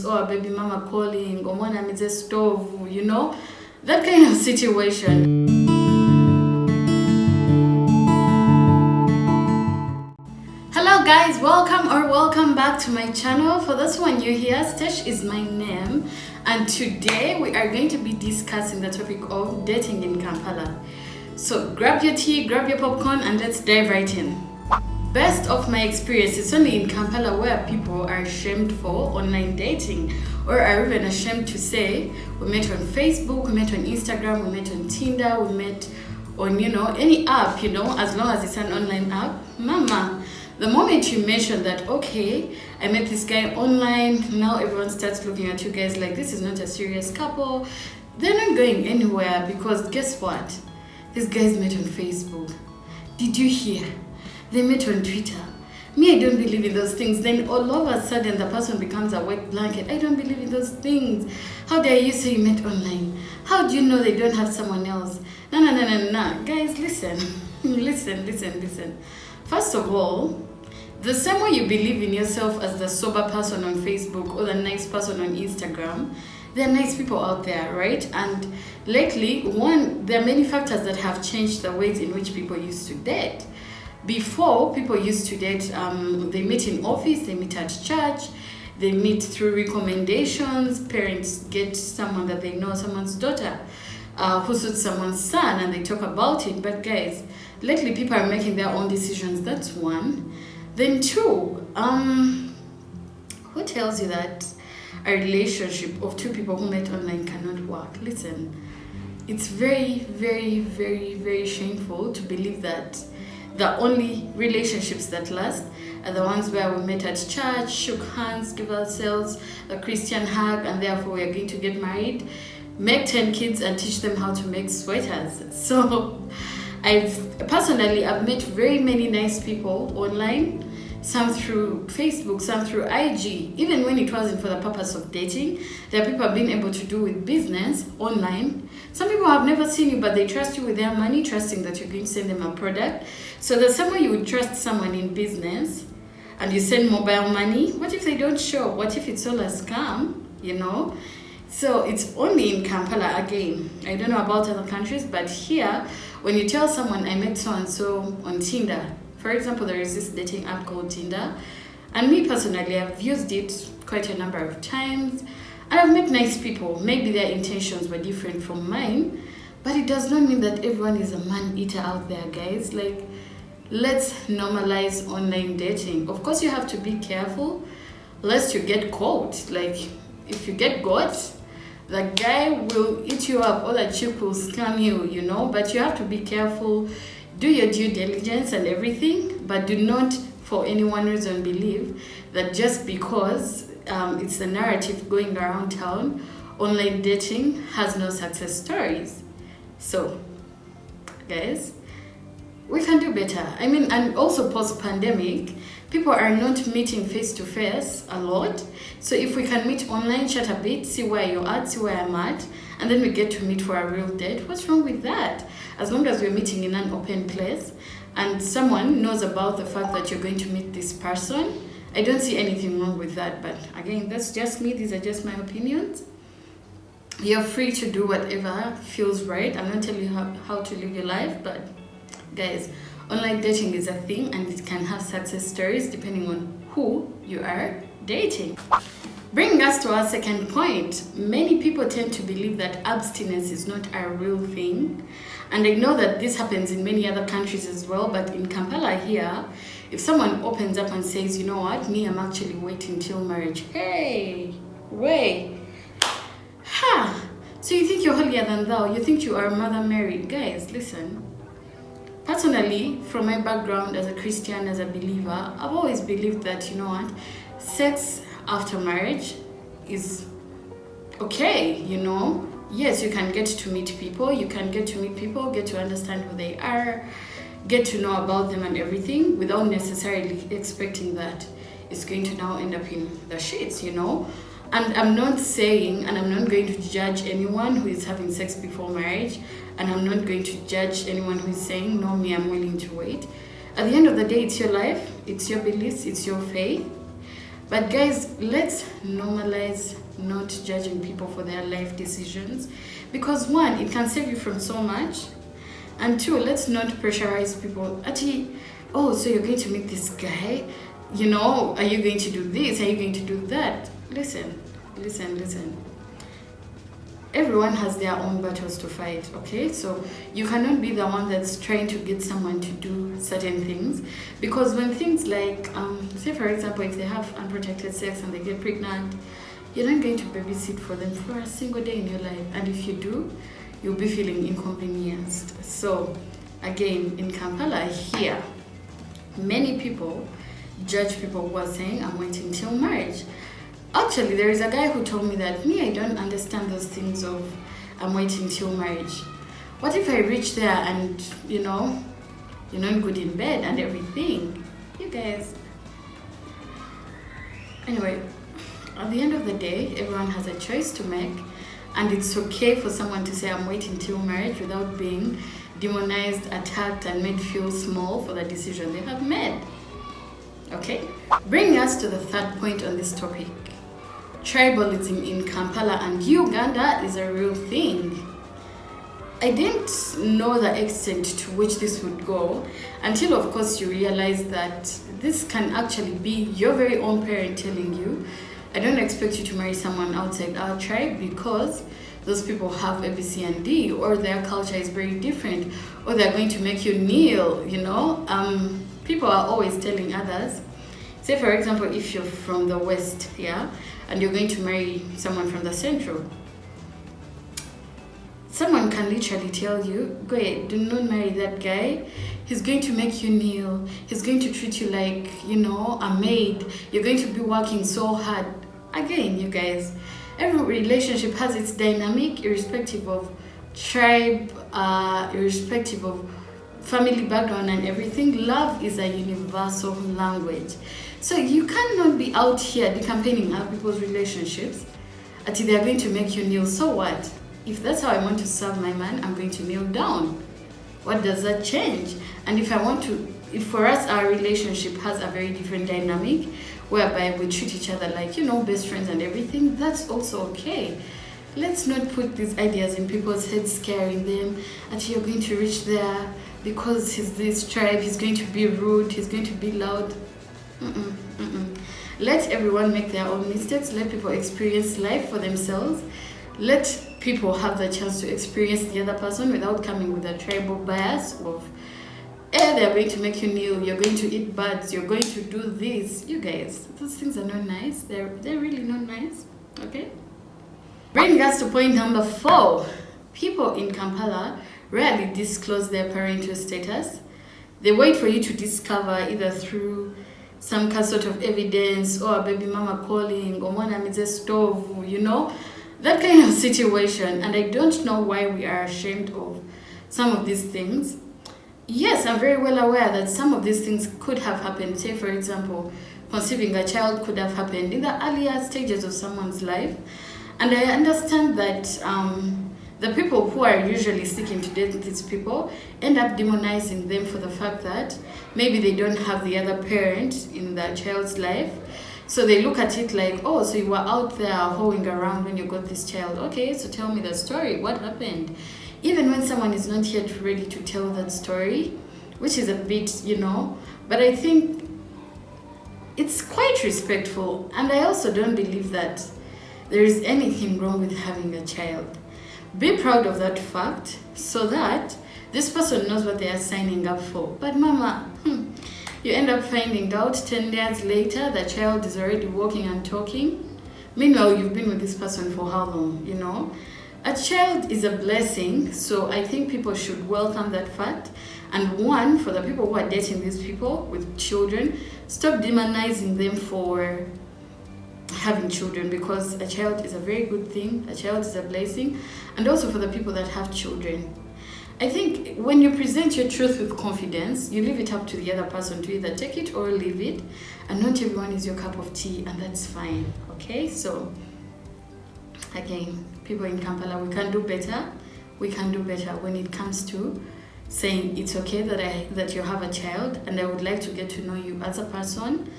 or a baby mama calling, or one is a stove, you know, that kind of situation. Hello guys, welcome back to my channel. For this one you're here, Stesh is my name, and today we are going to be discussing the topic of dating in Kampala. So grab your tea, grab your popcorn, and let's dive right in. Best of my experience is only in Kampala, where people are ashamed for online dating, or are even ashamed to say we met on Facebook, we met on Instagram, we met on Tinder, we met on, you know, any app, you know, as long as it's an online app. Mama, the moment you mention that, okay, I met this guy online, now everyone starts looking at you guys like this is not a serious couple. They're not going anywhere, because guess what? These guys met on Facebook. Did you hear? They met on Twitter. Me, I don't believe in those things. Then all of a sudden the person becomes a wet blanket. I don't believe in those things. How dare you say you met online? How do you know they don't have someone else? No. Guys, listen. listen. First of all, the same way you believe in yourself as the sober person on Facebook or the nice person on Instagram, there are nice people out there, right? And lately, there are many factors that have changed the ways in which people used to date. Before, people used to date, they meet in office, they meet at church, they meet through recommendations. Parents get someone that they know, someone's daughter, who suits someone's son, and they talk about it. But guys, lately people are making their own decisions. That's one. Then two, who tells you that a relationship of two people who met online cannot work? Listen, it's very, very shameful to believe that the only relationships that last are the ones where we met at church, shook hands, give ourselves a Christian hug, and therefore we are going to get married, make 10 kids, and teach them how to make sweaters. So I've met very many nice people online, some through Facebook, some through IG. Even when it wasn't for the purpose of dating, there are people have been able to do with business online. Some people have never seen you, but they trust you with their money, trusting that you're going to send them a product. So the same way you would trust someone in business and you send mobile money, what if they don't show? What if it's all a scam, you know? So it's only in Kampala again. I don't know about other countries, but here, when you tell someone I met so-and-so on Tinder, for example, there is this dating app called Tinder, and me personally, I've used it quite a number of times, and I've met nice people. Maybe their intentions were different from mine, but it does not mean that everyone is a man-eater out there, guys. Like, let's normalize online dating. Of course, you have to be careful, lest you get caught. Like, if you get caught, the guy will eat you up, or the chick will scam you, you know, but you have to be careful. Do your due diligence and everything, but do not for any one reason believe that just because it's the narrative going around town, online dating has no success stories. So, guys, we can do better. I mean, and also post-pandemic, people are not meeting face-to-face a lot. So if we can meet online, chat a bit, see where you're at, see where I'm at, and then we get to meet for a real date, what's wrong with that? As long as we're meeting in an open place and someone knows about the fact that you're going to meet this person, I don't see anything wrong with that. But again, that's just me. These are just my opinions. You're free to do whatever feels right. I'm not telling you how to live your life, but guys, online dating is a thing, and it can have success stories depending on who you are dating. Bringing us to our second point, many people tend to believe that abstinence is not a real thing. And I know that this happens in many other countries as well, but in Kampala here, if someone opens up and says, you know what, me, I'm actually waiting till marriage. Hey, wait. So you think you're holier than thou? You think you are Mother Mary? Guys, listen. Personally, from my background as a Christian, as a believer, I've always believed that, you know what, sex after marriage is okay, you know. Yes, you can get to meet people, get to understand who they are, get to know about them and everything, without necessarily expecting that it's going to now end up in the shits, you know. And I'm not saying, and I'm not going to judge anyone who is having sex before marriage, and I'm not going to judge anyone who is saying, no, me, I'm willing to wait. At the end of the day, it's your life, it's your beliefs, it's your faith. But guys, let's normalize not judging people for their life decisions, because one, it can save you from so much, and two, let's not pressurize people. Actually, oh, so you're going to meet this guy, you know, are you going to do this, are you going to do that? Listen. Everyone has their own battles to fight, okay? So you cannot be the one that's trying to get someone to do certain things, because when things like, say for example, if they have unprotected sex and they get pregnant, you're not going to babysit for them for a single day in your life, and if you do, you'll be feeling inconvenienced. So again, in Kampala here, many people judge people who are saying, I'm waiting till marriage. Actually, there is a guy who told me that, me, I don't understand those things of I'm waiting till marriage. What if I reach there and, you know, you're not good in bed and everything? You guys. Anyway, at the end of the day, everyone has a choice to make, and it's okay for someone to say I'm waiting till marriage without being demonized, attacked, and made feel small for the decision they have made. Okay? Bringing us to the third point on this topic. Tribalism in Kampala and Uganda is a real thing. I didn't know the extent to which this would go until, of course, you realize that this can actually be your very own parent telling you, I don't expect you to marry someone outside our tribe because those people have A, B, C, and D, or their culture is very different, or they're going to make you kneel, you know. People are always telling others. Say, for example, if you're from the West, yeah, and you're going to marry someone from the Central, someone can literally tell you, go ahead, do not marry that guy. He's going to make you kneel. He's going to treat you like, you know, a maid. You're going to be working so hard. Again, you guys, every relationship has its dynamic, irrespective of tribe, irrespective of family background and everything. Love is a universal language. So you cannot be out here campaigning other people's relationships until they are going to make you kneel. So what? If that's how I want to serve my man, I'm going to kneel down. What does that change? And if for us, our relationship has a very different dynamic, whereby we treat each other like, you know, best friends and everything, that's also okay. Let's not put these ideas in people's heads, scaring them until you're going to reach there because he's this tribe, he's going to be rude, he's going to be loud. Let everyone make their own mistakes. Let people experience life for themselves. Let people have the chance to experience the other person without coming with a tribal bias of, they're going to make you kneel, you're going to eat buds, you're going to do this. You guys, those things are not nice. They're really not nice. Okay? Bringing us to point number 4. People in Kampala rarely disclose their parental status. They wait for you to discover, either through some sort of evidence or a baby mama calling or one amidze stove, you know, that kind of situation. And I don't know why we are ashamed of some of these things. Yes, I'm very well aware that some of these things could have happened. Say, for example, conceiving a child could have happened in the earlier stages of someone's life. And I understand that the people who are usually seeking to date these people end up demonizing them for the fact that maybe they don't have the other parent in their child's life. So they look at it like, oh, so you were out there hoeing around when you got this child. Okay, so tell me the story. What happened? Even when someone is not yet ready to tell that story, which is a bit, you know, but I think it's quite respectful. And I also don't believe that there is anything wrong with having a child. Be proud of that fact so that this person knows what they are signing up for. But mama, you end up finding out 10 years later the child is already walking and talking. Meanwhile, you've been with this person for how long, you know? A child is a blessing, so I think people should welcome that fact. And one, for the people who are dating these people with children, stop demonizing them for having children, because a child is a very good thing, a child is a blessing. And also for the people that have children, I think when you present your truth with confidence, you leave it up to the other person to either take it or leave it, and not everyone is your cup of tea, and that's fine. Okay, so again, people in Kampala, we can do better. We can do better when it comes to saying it's okay that you have a child and I would like to get to know you as a person.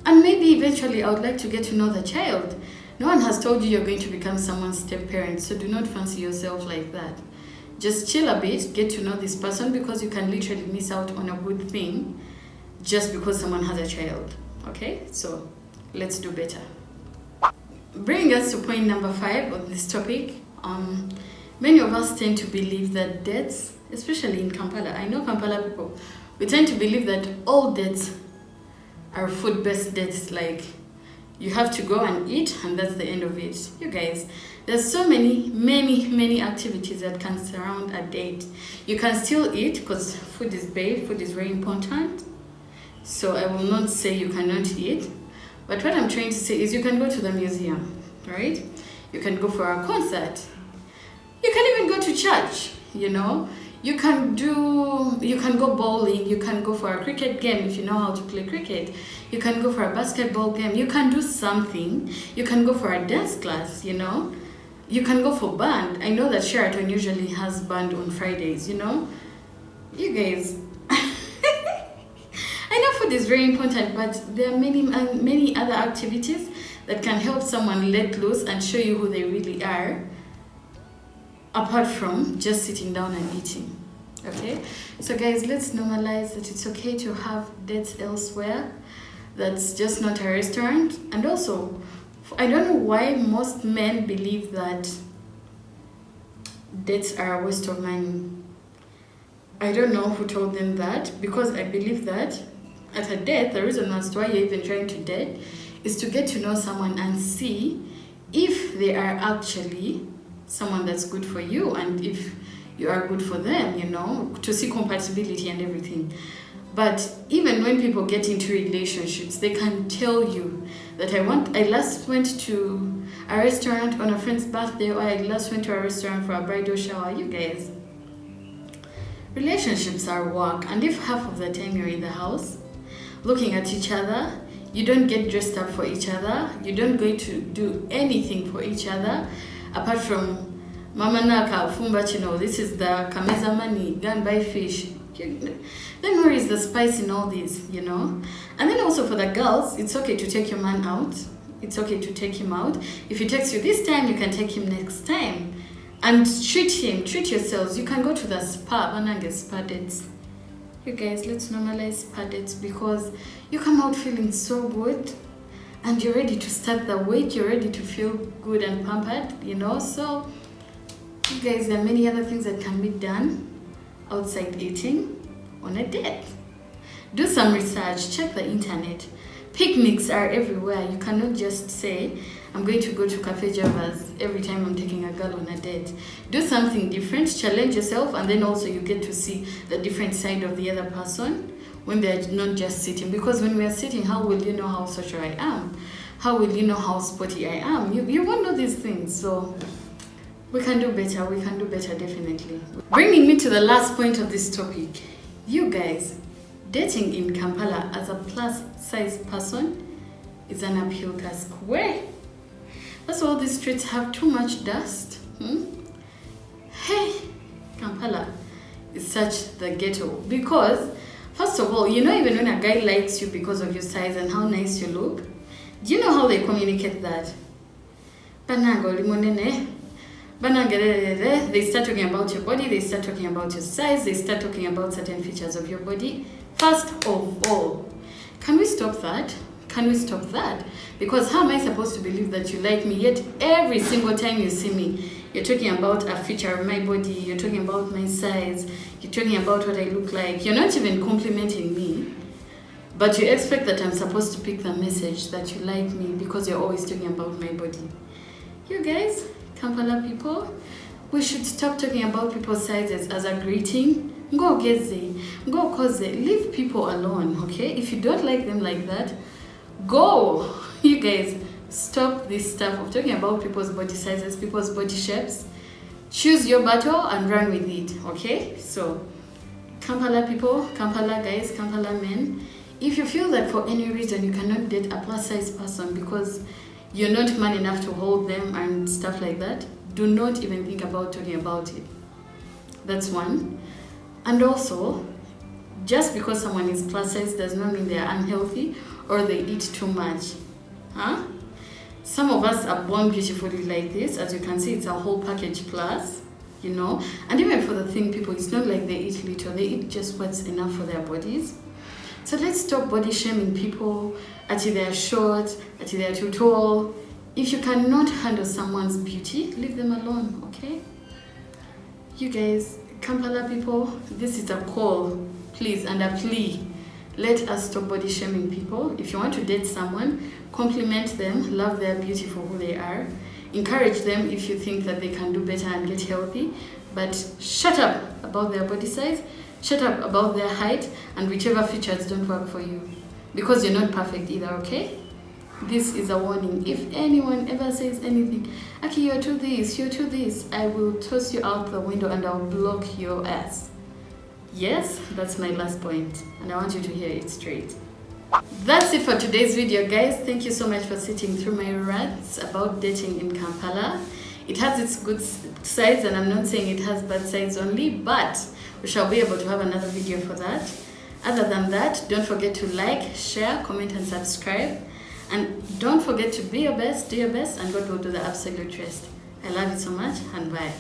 And maybe eventually I would like to get to know the child. No one has told you you're going to become someone's step parent, so do not fancy yourself like that. Just chill a bit, get to know this person, because you can literally miss out on a good thing just because someone has a child. Okay, so let's do better. Bringing us to point number 5 on this topic. Many of us tend to believe that dates, especially in Kampala, I know Kampala people, we tend to believe that all dates are food-based dates, like you have to go and eat and that's the end of it. You guys, there's so many activities that can surround a date. You can still eat because food is babe, food is very important. So I will not say you cannot eat. But what I'm trying to say is you can go to the museum, right? You can go for a concert. You can even go to church, you know. You can go bowling, you can go for a cricket game if you know how to play cricket. You can go for a basketball game, you can do something. You can go for a dance class, you know. You can go for band. I know that Sheraton usually has band on Fridays, you know. You guys, I know food is very important, but there are many other activities that can help someone let loose and show you who they really are, apart from just sitting down and eating. Okay, so guys, let's normalize that it's okay to have dates elsewhere. That's just not a restaurant. And also, I don't know why most men believe that dates are a waste of money. I don't know who told them that, because I believe that at a date, the reason as to why you're even trying to date is to get to know someone and see if they are actually someone that's good for you and if you are good for them, you know, to see compatibility and everything. But even when people get into relationships, they can tell you that I last went to a restaurant on a friend's birthday, or I last went to a restaurant for a bridal shower. You guys, relationships are work, and if half of the time you're in the house looking at each other, you don't get dressed up for each other, you don't go to do anything for each other, apart from mama naka fumba, you know, this is the kameza money, go and buy fish. Then where is the spice in all this, you know? And then also for the girls, it's okay to take your man out. It's okay to take him out. If he takes you this time, you can take him next time. And treat yourselves. You can go to the spa, banana spa dates. You guys, let's normalize spa dates, because you come out feeling so good and you're ready to start the week, you're ready to feel good and pampered, you know? So, you guys, there are many other things that can be done outside eating on a date. Do some research, check the internet. Picnics are everywhere. You cannot just say, I'm going to go to Cafe Java's every time I'm taking a girl on a date. Do something different, challenge yourself, and then also you get to see the different side of the other person when they're not just sitting. Because when we are sitting, how will you know how social I am? How will you know how sporty I am? You won't know these things. So we can do better, definitely. Bringing me to the last point of this topic. You guys, dating in Kampala as a plus-size person is an uphill task. Where? That's why all these streets have too much dust. Hey, Kampala is such the ghetto. Because, first of all, you know, even when a guy likes you because of your size and how nice you look, do you know how they communicate that? They start talking about your body, they start talking about your size, they start talking about certain features of your body. First of all, can we stop that? Can we stop that? Because how am I supposed to believe that you like me, yet every single time you see me, you're talking about a feature of my body, you're talking about my size, you're talking about what I look like, you're not even complimenting me, but you expect that I'm supposed to pick the message that you like me because you're always talking about my body. You guys, Kampala people, we should stop talking about people's sizes as a greeting. Go geze, go cause it. Leave people alone, okay? If you don't like them like that, go. You guys, stop this stuff of talking about people's body sizes, people's body shapes. Choose your battle and run with it, okay? So, Kampala people, Kampala guys, Kampala men, if you feel that for any reason you cannot date a plus-size person because you're not man enough to hold them and stuff like that, do not even think about talking about it. That's one. And also, just because someone is plus size does not mean they are unhealthy or they eat too much. Huh? Some of us are born beautifully like this. As you can see, it's a whole package plus, you know. And even for the thin people, it's not like they eat little. They eat just what's enough for their bodies. So let's stop body shaming people until they're short, until they're too tall. If you cannot handle someone's beauty, leave them alone, okay? You guys, Kampala people, this is a call, please, and a plea. Let us stop body shaming people. If you want to date someone, compliment them, love their beauty for who they are. Encourage them if you think that they can do better and get healthy. But shut up about their body size, shut up about their height, and whichever features don't work for you. Because you're not perfect either, okay? This is a warning. If anyone ever says anything, okay, you're too this, I will toss you out the window and I'll block your ass. Yes, that's my last point, and I want you to hear it straight. That's it for today's video, guys. Thank you so much for sitting through my rants about dating in Kampala. It has its good sides, and I'm not saying it has bad sides only, but we shall be able to have another video for that. Other than that, don't forget to like, share, comment, and subscribe. And don't forget to be your best, do your best, and God will do the absolute rest. I love you so much, and bye.